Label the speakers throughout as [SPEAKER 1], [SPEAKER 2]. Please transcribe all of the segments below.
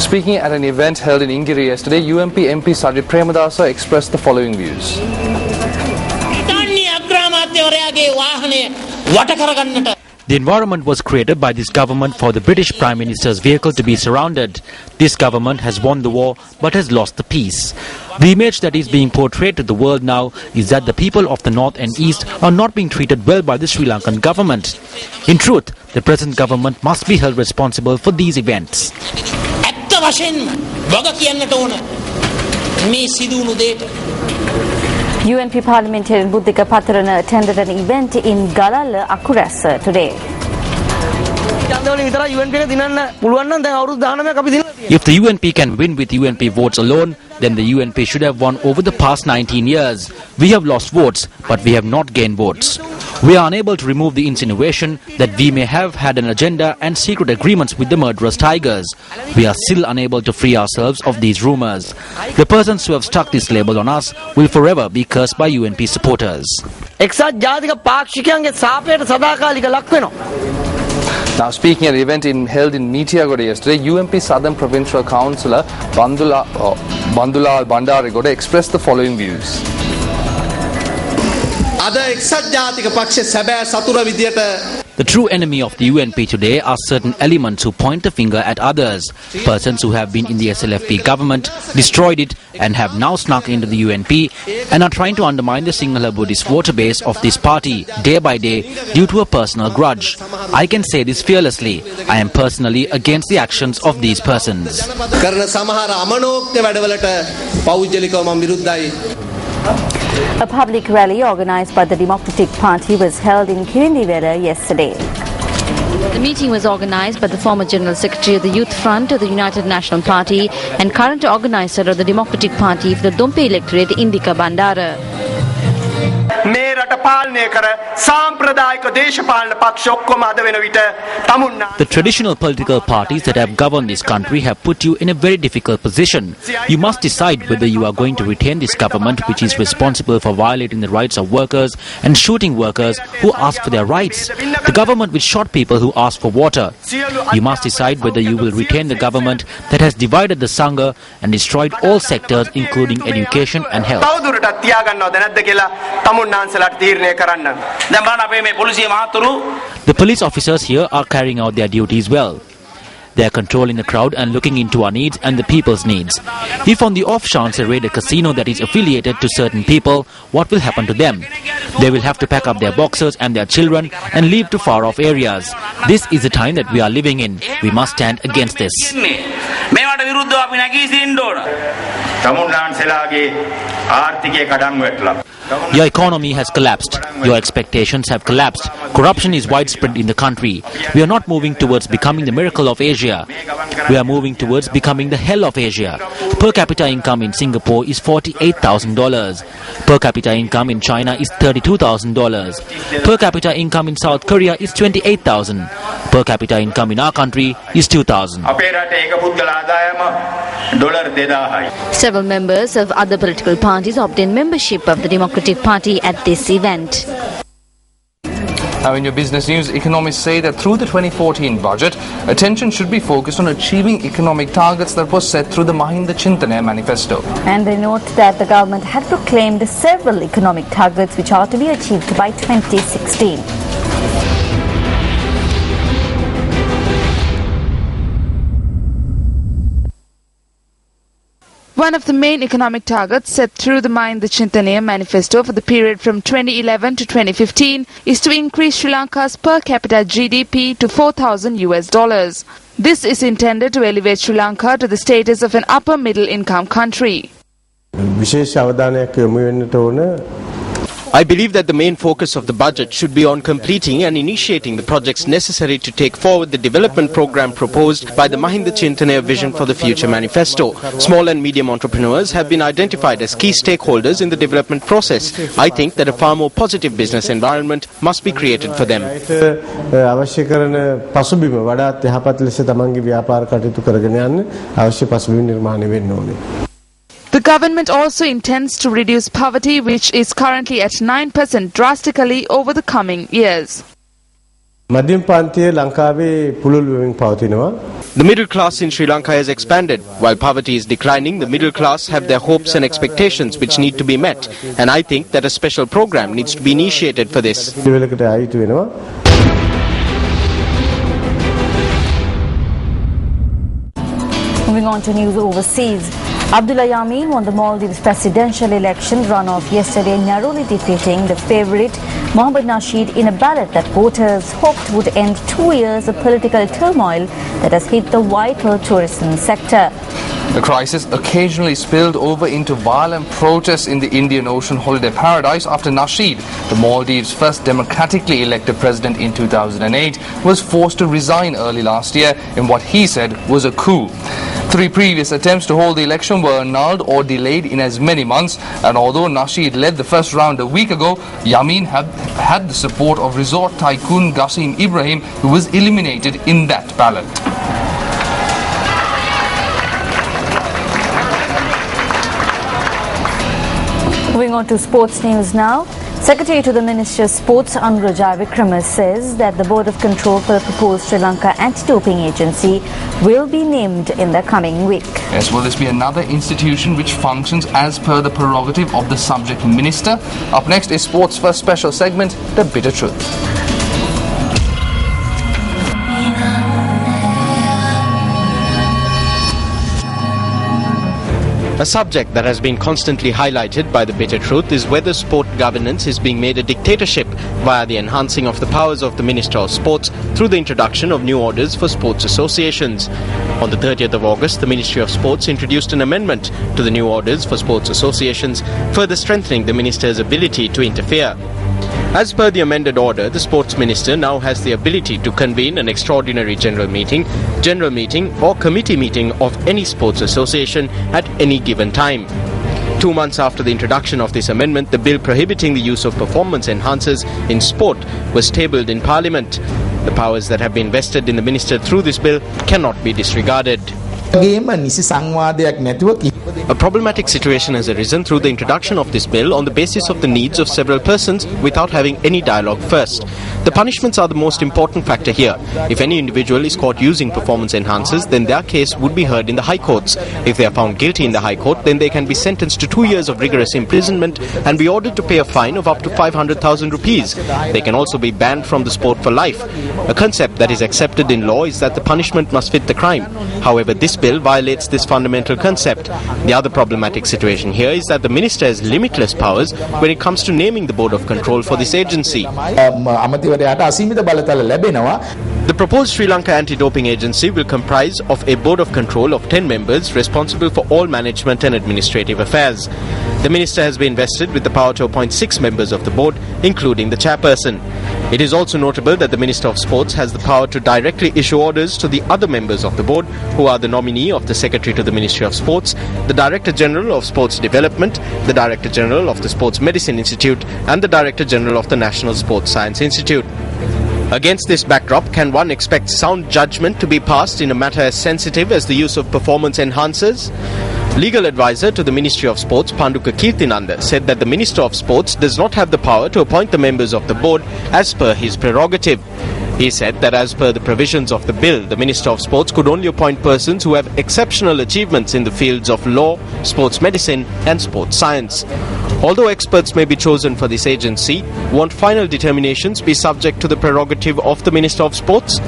[SPEAKER 1] Speaking at an event held in Ingiri yesterday, UMP MP Sajid Premadasa expressed the following views.
[SPEAKER 2] The environment was created by this government for the British Prime Minister's vehicle to be surrounded. This government has won the war but has lost the peace. The image that is being portrayed to the world now is that the people of the north and east are not being treated well by the Sri Lankan government. In truth, the present government must be held responsible for these events.
[SPEAKER 3] UNP parliamentarian Buddhika Patharana attended an event in Galala, Akurasa today.
[SPEAKER 2] If the UNP can win with UNP votes alone, then the UNP should have won over the past 19 years. We have lost votes, but we have not gained votes. We are unable to remove the insinuation that we may have had an agenda and secret agreements with the murderous tigers. We are still unable to free ourselves of these rumors. The persons who have stuck this label on us will forever be cursed by UNP supporters.
[SPEAKER 1] Now speaking at an event held in Nitiyagoda yesterday, UMP Southern Provincial Councillor Bandulal Bandarigoda expressed the following views. The true enemy of the UNP today are certain elements who point the finger at others. Persons who have been in the SLFP government, destroyed it and have now snuck into the UNP and are trying to undermine the Sinhala Buddhist voter base of this party day by day due to a personal grudge. I can say this fearlessly. I am personally against the actions of these persons.
[SPEAKER 3] A public rally organized by the Democratic Party was held in Kirindivera yesterday. The meeting was organized by the former General Secretary of the Youth Front of the United National Party and current organizer of the Democratic Party for the Dompe electorate, Indika Bandara.
[SPEAKER 2] The traditional political parties that have governed this country have put you in a very difficult position. You must decide whether you are going to retain this government which is responsible for violating the rights of workers and shooting workers who ask for their rights. The government which shot people who ask for water. You must decide whether you will retain the government that has divided the Sangha and destroyed all sectors including education and health. The police officers here are carrying out their duties well. They are controlling the crowd and looking into our needs and the people's needs. If on the off chance they raid a casino that is affiliated to certain people, what will happen to them? They will have to pack up their boxes and their children and leave to far off areas. This is the time that we are living in. We must stand against this. Your economy has collapsed. Your expectations have collapsed. Corruption is widespread in the country. We are not moving towards becoming the miracle of Asia. We are moving towards becoming the hell of Asia. Per capita income in Singapore is $48,000. Per capita income in China is $32,000. Per capita income in South Korea is $28,000. Per capita income in our country is $2,000.
[SPEAKER 3] Several members of other political parties obtained membership of the Democratic Party at this event.
[SPEAKER 1] Now in your business news, economists say that through the 2014 budget, attention should be focused on achieving economic targets that were set through the Mahinda Chintana manifesto.
[SPEAKER 3] And they note that the government had proclaimed several economic targets which are to be achieved by 2016.
[SPEAKER 4] One of the main economic targets set through the Mahinda Chintana manifesto for the period from 2011 to 2015 is to increase Sri Lanka's per capita GDP to $4,000. This is intended to elevate Sri Lanka to the status of an upper middle income country.
[SPEAKER 5] I believe that the main focus of the budget should be on completing and initiating the projects necessary to take forward the development program proposed by the Mahinda Chintana Vision for the Future manifesto. Small and medium entrepreneurs have been identified as key stakeholders in the development process. I think that a far more positive business environment must be created for them.
[SPEAKER 4] The government also intends to reduce poverty, which is currently at 9%, drastically over the coming years.
[SPEAKER 6] මධ්‍යම පන්තියේ ලංකාවේ පුළුල් වෙමින් පවතිනවා.
[SPEAKER 5] The middle class in Sri Lanka has expanded. While poverty is declining, the middle class have their hopes and expectations which need to be met. And I think that a special program needs to be initiated for this.
[SPEAKER 6] පිළිවෙලකට ආයිතු වෙනවා.
[SPEAKER 3] Moving on to news overseas. Abdullah Yameen won the Maldives presidential election runoff yesterday, narrowly defeating the favourite Mohammad Nasheed in a ballot that voters hoped would end 2 years of political turmoil that has hit the vital tourism sector.
[SPEAKER 7] The crisis occasionally spilled over into violent protests in the Indian Ocean holiday paradise after Nasheed, the Maldives' first democratically elected president in 2008, was forced to resign early last year in what he said was a coup. 3 previous attempts to hold the election were annulled or delayed in as many months, and although Nasheed led the first round a week ago, Yameen had the support of resort tycoon Qasim Ibrahim, who was eliminated in that ballot.
[SPEAKER 3] Moving on to sports news now. Secretary to the Ministry of Sports Anuradha Vikrama says that the Board of Control for the proposed Sri Lanka Anti-Doping Agency will be named in the coming week.
[SPEAKER 7] Yes, will this be another institution which functions as per the prerogative of the subject minister? Up next is Sports First special segment, The Bitter Truth.
[SPEAKER 5] A subject that has been constantly highlighted by The Bitter Truth is whether sport governance is being made a dictatorship via the enhancing of the powers of the Minister of Sports through the introduction of new orders for sports associations. On the 30th of August, the Ministry of Sports introduced an amendment to the new orders for sports associations, further strengthening the Minister's ability to interfere. As per the amended order, the Sports Minister now has the ability to convene an extraordinary general meeting or committee meeting of any sports association at any given time. 2 months after the introduction of this amendment, the bill prohibiting the use of performance enhancers in sport was tabled in Parliament. The powers that have been vested in the Minister through this bill cannot be disregarded. A problematic situation has arisen through the introduction of this bill on the basis of the needs of several persons without having any dialogue first. The punishments are the most important factor here. If any individual is caught using performance enhancers, then their case would be heard in the High Courts. If they are found guilty in the High Court, then they can be sentenced to 2 years of rigorous imprisonment and be ordered to pay a fine of up to 500,000 rupees. They can also be banned from the sport for life. A concept that is accepted in law is that the punishment must fit the crime. However, this bill violates this fundamental concept. The other problematic situation here is that the Minister has limitless powers when it comes to naming the Board of Control for this agency. The proposed Sri Lanka Anti-Doping Agency will comprise of a Board of Control of 10 members responsible for all management and administrative affairs. The Minister has been vested with the power to appoint 6 members of the board, including the chairperson. It is also notable that the Minister of Sports has the power to directly issue orders to the other members of the board, who are the nominee of the Secretary to the Ministry of Sports, the Director General of Sports Development, the Director General of the Sports Medicine Institute, and the Director General of the National Sports Science Institute. Against this backdrop, can one expect sound judgment to be passed in a matter as sensitive as the use of performance enhancers? Legal advisor to the Ministry of Sports, Panduka Kirthinanda, said that the Minister of Sports does not have the power to appoint the members of the board as per his prerogative. He said that as per the provisions of the bill, the Minister of Sports could only appoint persons who have exceptional achievements in the fields of law, sports medicine and sports science. Although experts may be chosen for this agency, won't final determinations be subject to the prerogative of the Minister of Sports?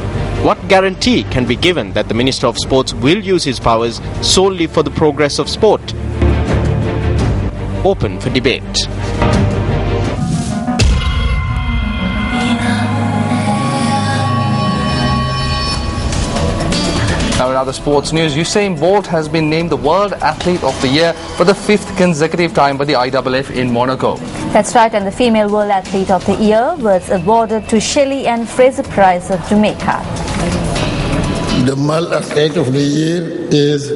[SPEAKER 5] What guarantee can be given that the Minister of Sports will use his powers solely for the progress of sport? Open for debate.
[SPEAKER 7] Now in other sports news, Usain Bolt has been named the World Athlete of the Year for the 5th consecutive time by the IAAF in Monaco.
[SPEAKER 3] That's right, and the Female World Athlete of the Year was awarded to Shelley Ann Fraser-Price of Jamaica.
[SPEAKER 8] The World Athlete of the Year is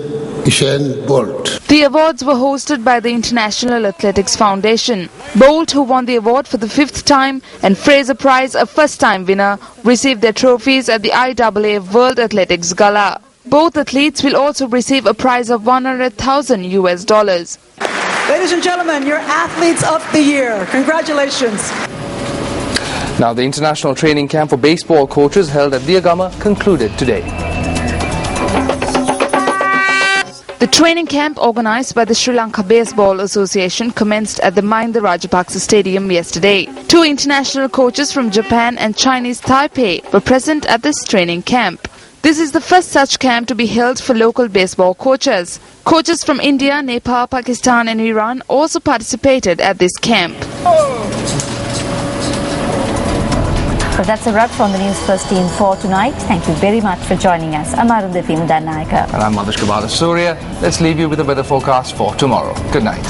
[SPEAKER 8] Usain Bolt.
[SPEAKER 4] The awards were hosted by the International Athletics Foundation. Bolt, who won the award for the 5th time, and Fraser-Price, a first-time winner, received their trophies at the IAAF World Athletics Gala. Both athletes will also receive a prize of $100,000.
[SPEAKER 9] Ladies and gentlemen, your Athletes of the Year. Congratulations.
[SPEAKER 7] Now, the international training camp for baseball coaches held at Diagama concluded today.
[SPEAKER 4] The training camp organised by the Sri Lanka Baseball Association commenced at the Mahinda Rajapaksa Stadium yesterday. 2 international coaches from Japan and Chinese Taipei were present at this training camp. This is the first such camp to be held for local baseball coaches. Coaches from India, Nepal, Pakistan and Iran also participated at this camp.
[SPEAKER 3] So that's a wrap from the News First team for tonight. Thank you very much for joining us. I'm Arundhati Mudanayaka.
[SPEAKER 7] And I'm Madhushka Balasuriya. Let's leave you with the weather forecast for tomorrow. Good night.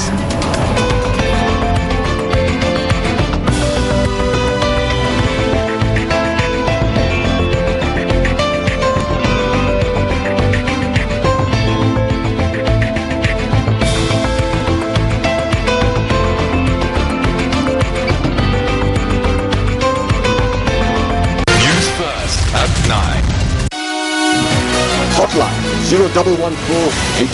[SPEAKER 9] Hotline 0114